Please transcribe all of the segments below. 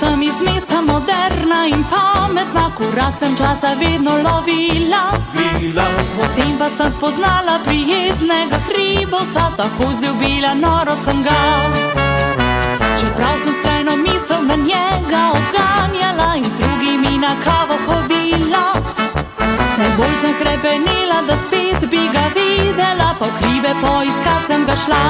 sem iz mesta moderna in pametna, korak sem časa vedno lovila. Potem pa sem spoznala prijetnega hribovca, tako vzljubila, noro sem ga. Čeprav sem strajno misel na njega odganjala in z drugimi na kavo hodila, vse bolj sem hrepenela, da spet bi ga videla, pa v hribe poiskat sem ga šla.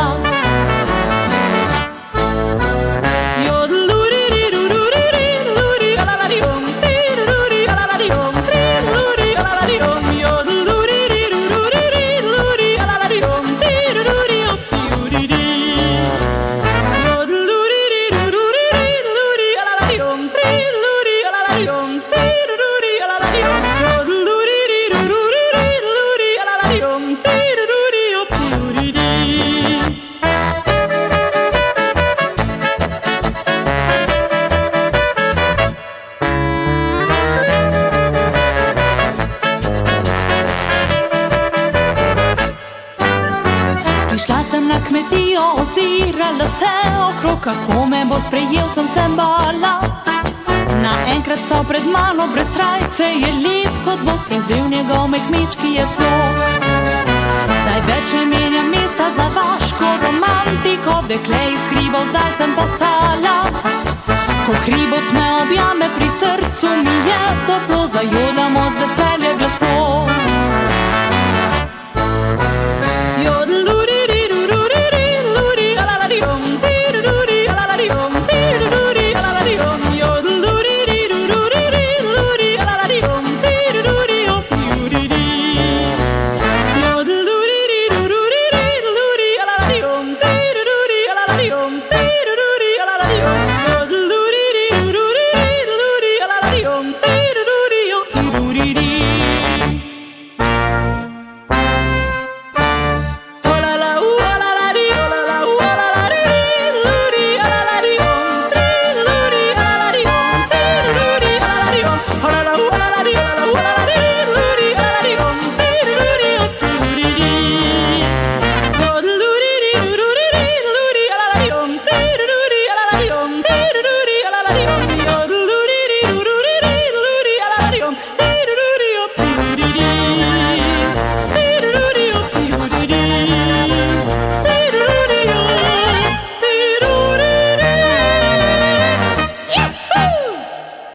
Prišla sem na kmetijo, ozirala se okrog, kako me bo sprejel, sem se bala. Naenkrat stal pred mano brez srajce, je lep kot Bog, prevzel njegov me kmečki je slog. Zdaj več ne menjam mesta za vaško romantiko, dekle iz hribov zdaj sem postala. Ko hribovc me objame pri srcu, mi je toplo, zajodam od veselja glasov.